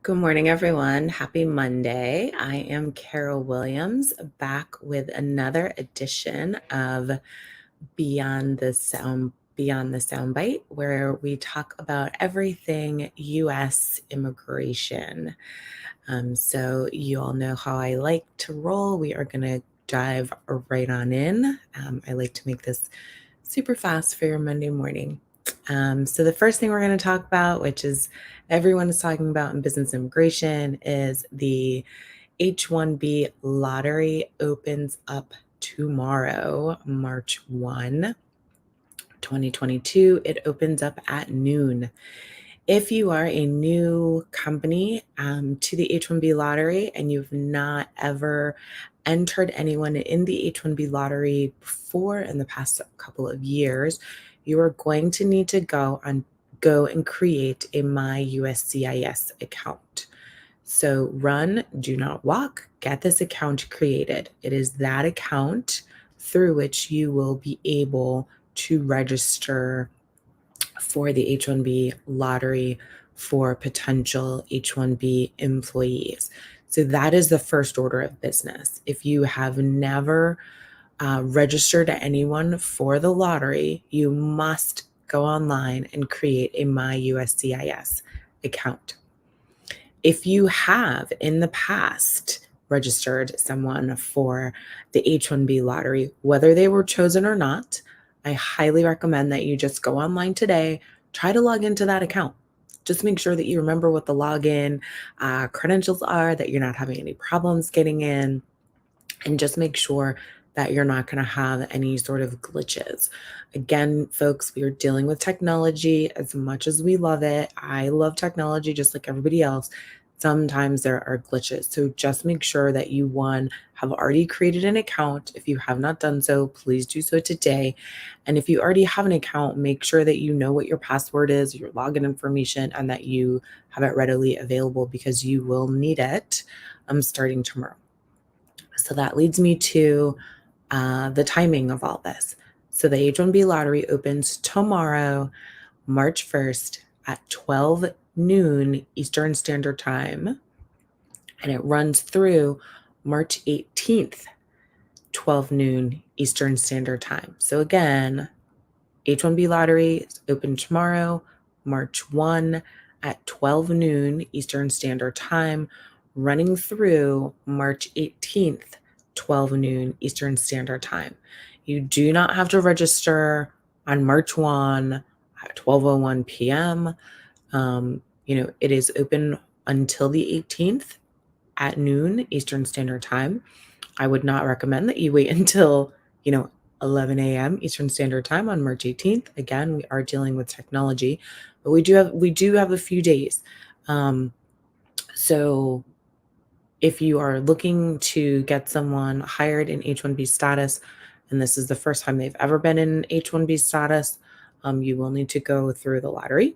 Good morning, everyone. Happy Monday. I am Carol Williams, back with another edition of Beyond the Soundbite, where we talk about everything U.S. immigration. So you all know how I like to roll. We are going to dive right on in. I like to make this super fast for your Monday morning. So the first thing we're going to talk about, which is everyone is talking about in business immigration, is the H-1B lottery opens up tomorrow, March 1, 2022. It opens up at noon. If you are a new company to the H-1B lottery and you've not ever entered anyone in the H-1B lottery before in the past couple of years, you are going to need to go and create a My USCIS account. So run, do not walk, get this account created. It is that account through which you will be able to register for the H-1B lottery for potential H-1B employees. So that is the first order of business. If you have never registered anyone for the lottery, you must go online and create a My USCIS account. If you have in the past registered someone for the H-1B lottery, whether they were chosen or not, I highly recommend that you just go online today, try to log into that account. Just make sure that you remember what the login credentials are, that you're not having any problems getting in, and just make sure that you're not going to have any sort of glitches. Again, folks, we are dealing with technology as much as we love it. I love technology just like everybody else. Sometimes there are glitches. So just make sure that you, one, have already created an account. If you have not done so, please do so today. And if you already have an account, make sure that you know what your password is, your login information, and that you have it readily available because you will need it starting tomorrow. So that leads me to the timing of all this. So the H-1B lottery opens tomorrow, March 1st at 12 noon Eastern Standard Time, and it runs through March 18th, 12 noon Eastern Standard Time. So again, H-1B lottery is open tomorrow, March 1 at 12 noon Eastern Standard Time, running through March 18th, 12 noon Eastern Standard Time. You do not have to register on March 1 at 12:01 p.m. It is open until the 18th at noon Eastern Standard Time. I would not recommend that you wait until, 11 a.m. Eastern Standard Time on March 18th. Again, we are dealing with technology, but we do have a few days. So if you are looking to get someone hired in H-1B status, and this is the first time they've ever been in H-1B status, you will need to go through the lottery.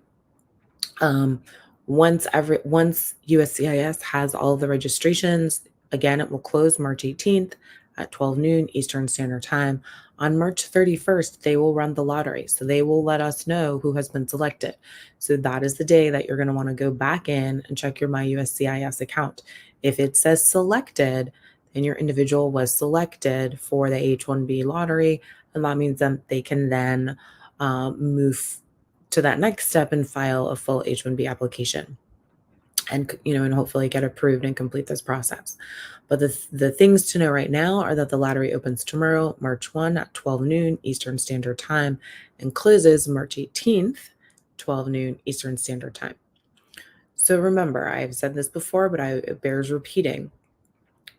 Once USCIS has all of the registrations, again, it will close March 18th at 12 noon Eastern Standard Time. On March 31st, they will run the lottery. So they will let us know who has been selected. So that is the day that you're going to want to go back in and check your My USCIS account. If it says selected, then your individual was selected for the H-1B lottery, and that means that they can then move to that next step and file a full H-1B application and hopefully get approved and complete this process. But the things to know right now are that the lottery opens tomorrow, March 1 at 12 noon Eastern Standard Time, and closes March 18th, 12 noon Eastern Standard Time. So remember, I've said this before, but it bears repeating.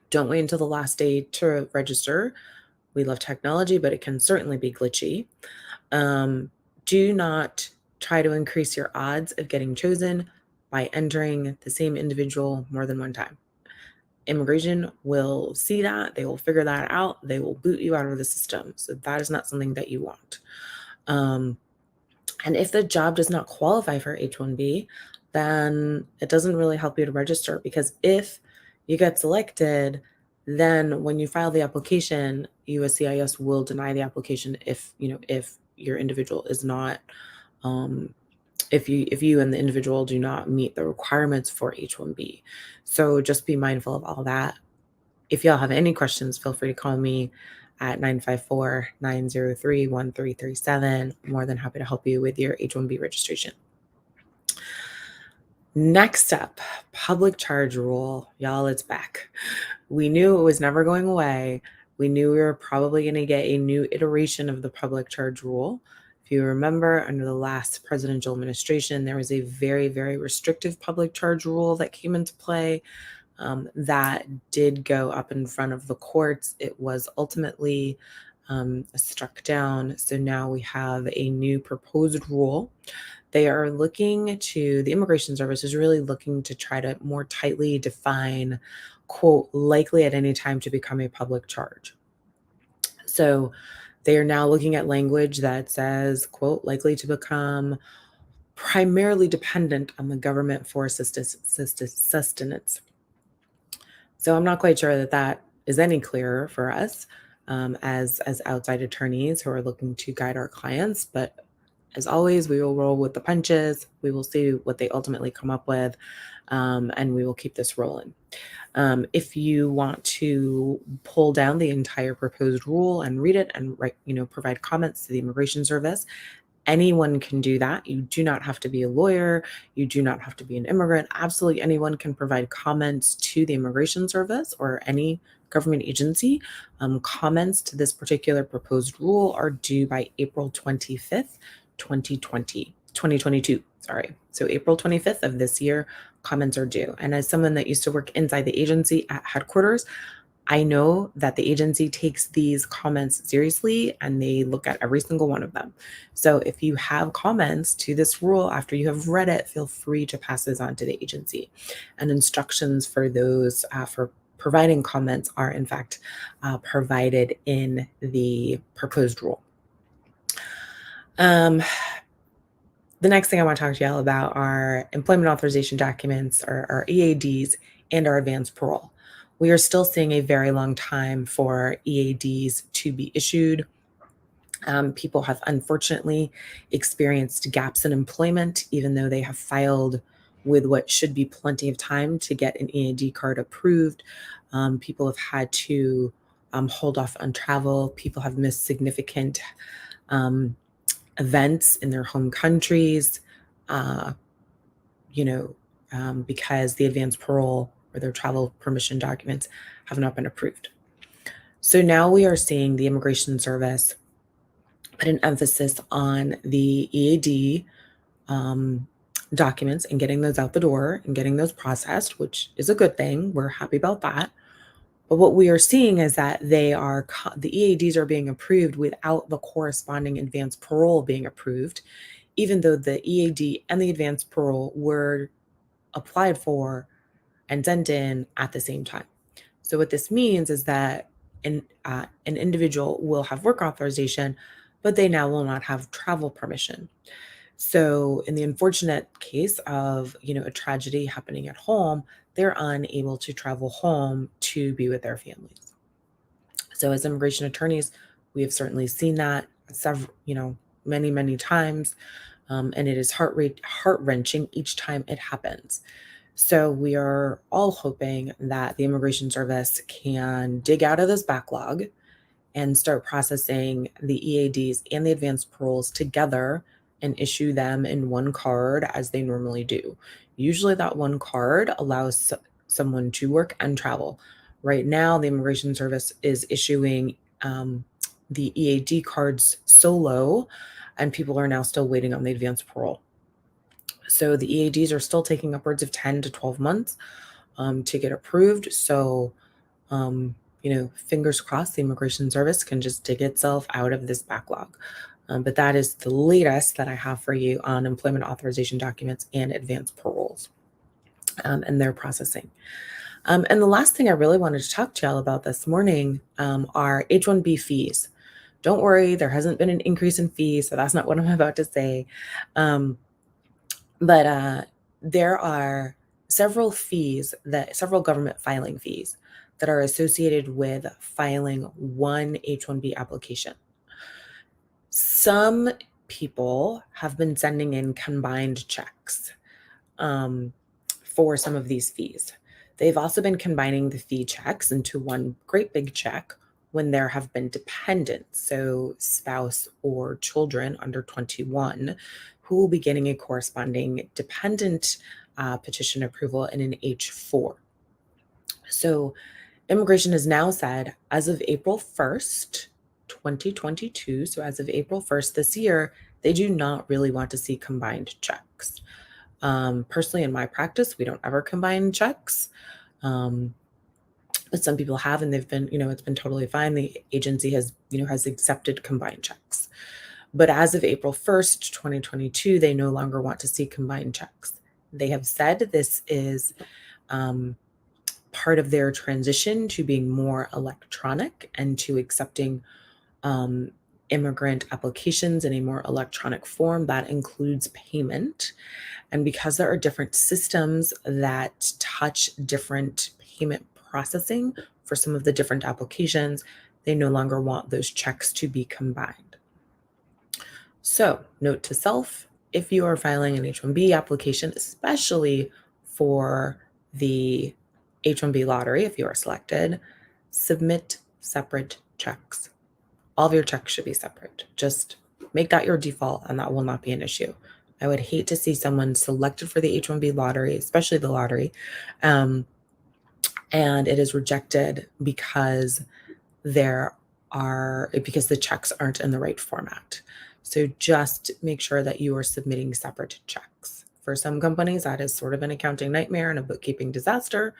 Don't wait until the last day to register. We love technology, but it can certainly be glitchy. Do not try to increase your odds of getting chosen by entering the same individual more than one time. Immigration will see that. They will figure that out. They will boot you out of the system. So that is not something that you want. And if the job does not qualify for H-1B, then it doesn't really help you to register, because if you get selected, then when you file the application, USCIS will deny the application if your individual is not if you and the individual do not meet the requirements for H-1B. So just be mindful of all that. If y'all have any questions, feel free to call me at 954-903-1337. More than happy to help you with your H-1B registration. Next up, public charge rule. Y'all, it's back. We knew it was never going away. We knew we were probably going to get a new iteration of the public charge rule. If you remember, under the last presidential administration, there was a very, very restrictive public charge rule that came into play that did go up in front of the courts. It was ultimately struck down. So now we have a new proposed rule. They are looking to, the Immigration Service is really looking to try to more tightly define, quote, likely at any time to become a public charge. So they are now looking at language that says, quote, likely to become primarily dependent on the government for sustenance. So I'm not quite sure that that is any clearer for us as outside attorneys who are looking to guide our clients. But as always, we will roll with the punches. We will see what they ultimately come up with, and we will keep this rolling. If you want to pull down the entire proposed rule and read it and provide comments to the Immigration Service, anyone can do that. You do not have to be a lawyer. You do not have to be an immigrant. Absolutely anyone can provide comments to the Immigration Service or any government agency. Comments to this particular proposed rule are due by April 25th, 2022. Sorry. So April 25th of this year, comments are due. And as someone that used to work inside the agency at headquarters, I know that the agency takes these comments seriously and they look at every single one of them. So if you have comments to this rule after you have read it, feel free to pass those on to the agency. And instructions for those for providing comments are in fact provided in the proposed rule. The next thing I want to talk to y'all about are employment authorization documents, or EADs, and our advanced parole. We are still seeing a very long time for EADs to be issued. People have unfortunately experienced gaps in employment, even though they have filed with what should be plenty of time to get an EAD card approved. People have had to hold off on travel. People have missed significant events in their home countries, because the advanced parole or their travel permission documents have not been approved. So now we are seeing the Immigration Service put an emphasis on the EAD documents and getting those out the door and getting those processed, which is a good thing. We're happy about that. But what we are seeing is that the EADs are being approved without the corresponding advanced parole being approved, even though the EAD and the advanced parole were applied for and sent in at the same time. So what this means is that an individual will have work authorization, but they now will not have travel permission. So in the unfortunate case of, a tragedy happening at home, they're unable to travel home to be with their families. So as immigration attorneys, we have certainly seen that many, many times. And it is heart-wrenching each time it happens. So we are all hoping that the Immigration Service can dig out of this backlog and start processing the EADs and the advanced paroles together and issue them in one card as they normally do. Usually that one card allows someone to work and travel. Right now, the Immigration Service is issuing the EAD cards solo, and people are now still waiting on the advanced parole. So the EADs are still taking upwards of 10 to 12 months to get approved. So, fingers crossed the Immigration Service can just dig itself out of this backlog. But that is the latest that I have for you on employment authorization documents and advanced paroles and their processing. And the last thing I really wanted to talk to y'all about this morning are H-1B fees. Don't worry, there hasn't been an increase in fees, so that's not what I'm about to say. But there are several government filing fees that are associated with filing one H-1B application. Some people have been sending in combined checks for some of these fees. They've also been combining the fee checks into one great big check when there have been dependents, so spouse or children under 21, who will be getting a corresponding dependent petition approval in an H4. So immigration has now said, as of April 1st, 2022, so as of April 1st this year, they do not really want to see combined checks. Personally, in my practice, we don't ever combine checks. But some people have, and they've been, it's been totally fine. The agency has, has accepted combined checks. But as of April 1st, 2022, they no longer want to see combined checks. They have said this is part of their transition to being more electronic and to accepting immigrant applications in a more electronic form that includes payment. And because there are different systems that touch different payment processing for some of the different applications, they no longer want those checks to be combined. So, note to self, if you are filing an H-1B application, especially for the H-1B lottery, if you are selected, submit separate checks. All of your checks should be separate. Just make that your default, and that will not be an issue. I would hate to see someone selected for the H-1B lottery, especially the lottery, and it is rejected because the checks aren't in the right format. So just make sure that you are submitting separate checks. For some companies, that is sort of an accounting nightmare and a bookkeeping disaster,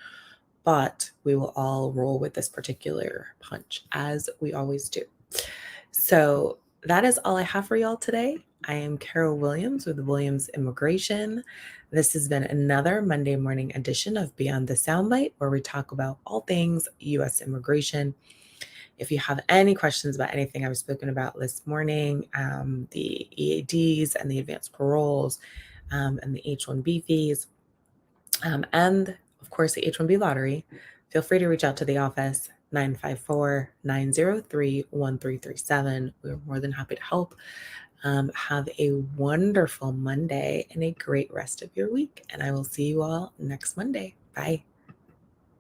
but we will all roll with this particular punch, as we always do. So that is all I have for y'all today. I am Carol Williams with Williams Immigration. This has been another Monday morning edition of Beyond the Soundbite, where we talk about all things U.S. immigration. If you have any questions about anything I've spoken about this morning, the EADs and the advanced paroles, and the H-1B fees, and of course the H-1B lottery, feel free to reach out to the office, 954-903-1337. We're more than happy to help. Have a wonderful Monday and a great rest of your week. And I will see you all next Monday. Bye.